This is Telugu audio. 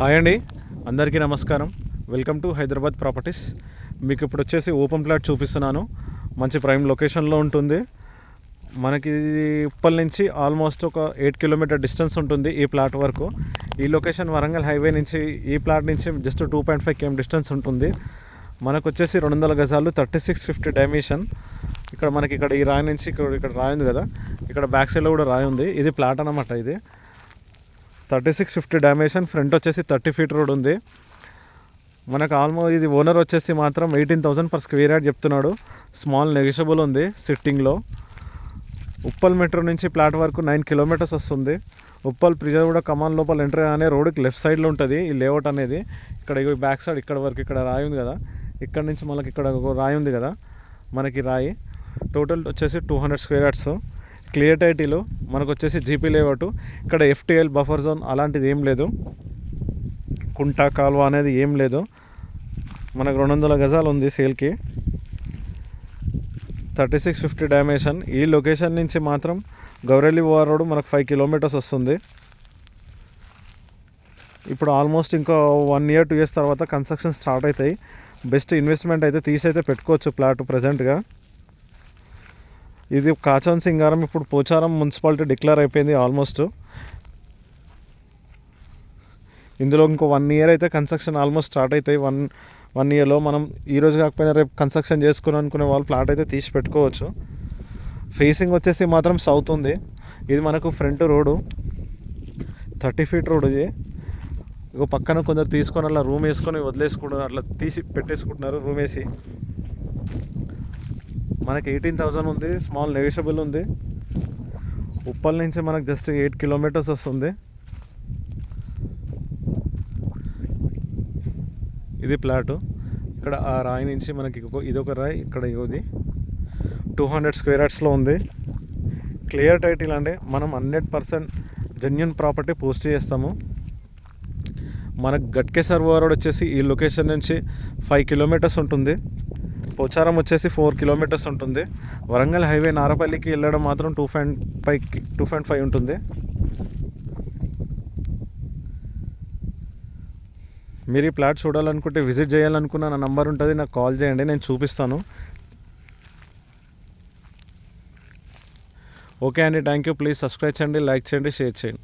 హాయ్ అండి, అందరికీ నమస్కారం. Welcome to Hyderabad properties. మీకు ఇప్పుడు వచ్చేసి ఓపెన్ ప్లాట్ చూపిస్తున్నాను. మంచి ప్రైమ్ లొకేషన్లో ఉంటుంది. మనకి ఉప్పల్ నుంచి ఆల్మోస్ట్ ఒక 8 కిలోమీటర్ డిస్టెన్స్ ఉంటుంది ఈ ప్లాట్ వరకు. ఈ లొకేషన్ వరంగల్ హైవే నుంచి ఈ ప్లాట్ నుంచి జస్ట్ 2.5 km డిస్టెన్స్ ఉంటుంది. మనకు వచ్చేసి 200 గజాలు 3650 డైమెన్షన్. ఇక్కడ మనకి ఈ రాయి నుంచి ఇక్కడ రాయి ఉంది కదా, ఇక్కడ బ్యాక్ సైడ్లో కూడా రాయి ఉంది. ఇది ప్లాట్ అన్నమాట. ఇది 3650 డైమెన్షన్. ఫ్రంట్ వచ్చేసి 30 feet రోడ్ ఉంది. మనకు ఆల్మోస్ట్ ఇది ఓనర్ వచ్చేసి మాత్రం 18,000 per square yard చెప్తున్నాడు. స్మాల్ నెగిషియబుల్ ఉంది సిట్టింగ్లో. ఉప్పల్ మెట్రో నుంచి ప్లాట్ వరకు 9 kilometers వస్తుంది. ఉప్పల్ ప్రిజర్వుడ కమాన్ లోపల ఎంటర్ అనే రోడ్కి లెఫ్ట్ సైడ్లో ఉంటుంది ఈ లేఅవుట్ అనేది. ఇక్కడ బ్యాక్ సైడ్ ఇక్కడ వరకు ఇక్కడ రాయి ఉంది కదా, ఇక్కడ నుంచి మనకి ఇక్కడ ఒక రాయి ఉంది కదా, మనకి రాయి టోటల్ వచ్చేసి 200 square yards. క్లియర్ టైటిల్ మనకు వచ్చేసి జీపీ లేఅవుట్. ఇక్కడ FTL బఫర్ జోన్ అలాంటిది ఏం లేదు, కుంట కాలువ అనేది ఏం లేదు. మనకు 200 గజాలు ఉంది సేల్కి. 3650 డైమెన్షన్. ఈ లొకేషన్ నుంచి మాత్రం గౌరెల్లి ఓఆర్ రోడ్ మనకు 5 kilometers వస్తుంది. ఇప్పుడు ఆల్మోస్ట్ ఇంకా 1 year 2 years తర్వాత కన్స్ట్రక్షన్ స్టార్ట్ అవుతాయి. బెస్ట్ ఇన్వెస్ట్మెంట్ అయితే తీసైతే పెట్టుకోవచ్చు ప్లాట్ ప్రజెంట్గా. ఇది కాచన్ సింగారం. ఇప్పుడు పోచారం మున్సిపాలిటీ డిక్లేర్ అయిపోయింది ఆల్మోస్ట్. ఇందులో ఇంకో 1 year అయితే కన్స్ట్రక్షన్ ఆల్మోస్ట్ స్టార్ట్ అవుతాయి. వన్ ఇయర్లో మనం ఈరోజు కాకపోయినా రేపు కన్స్ట్రక్షన్ చేసుకుని అనుకునే వాళ్ళు ప్లాట్ అయితే తీసి పెట్టుకోవచ్చు. ఫేసింగ్ వచ్చేసి మాత్రం సౌత్ ఉంది. ఇది మనకు ఫ్రంట్ రోడ్డు 30 feet రోడ్. ఇది ఇక పక్కన కొందరు తీసుకొని అలా రూమ్ వేసుకొని వదిలేసుకుంటారు, అట్లా తీసి పెట్టేసుకుంటున్నారు రూమ్ వేసి. మనకి 18,000 ఉంది. స్మాల్ నెగిషియబుల్ ఉంది. ఉప్పల్ నుంచి మనకు జస్ట్ 8 kilometers వస్తుంది. ఇది ప్లాటు. ఇక్కడ ఆ రాయి నుంచి మనకి ఇదొక రాయి, ఇక్కడ ఇది 200 square yardsలో ఉంది. క్లియర్ టైటిల్ అంటే మనం 100% జెన్యూన్ ప్రాపర్టీ పోస్ట్ చేస్తాము. మనకు గట్కేసర్ రోడ్ వచ్చేసి ఈ లొకేషన్ నుంచి 5 kilometers ఉంటుంది. పోచారం వచ్చేసి 4 kilometers ఉంటుంది. వరంగల్ హైవే నారపల్లికి వెళ్ళడం మాత్రం 2.5 ఉంటుంది. మీరు ఈ ప్లాట్ చూడాలనుకుంటే, విజిట్ చేయాలనుకున్న నా నంబర్ ఉంటుంది, నాకు కాల్ చేయండి, నేను చూపిస్తాను. ఓకే అండి, థ్యాంక్ యూ. ప్లీజ్ సబ్స్క్రైబ్ చేయండి, లైక్ చేయండి, షేర్ చేయండి.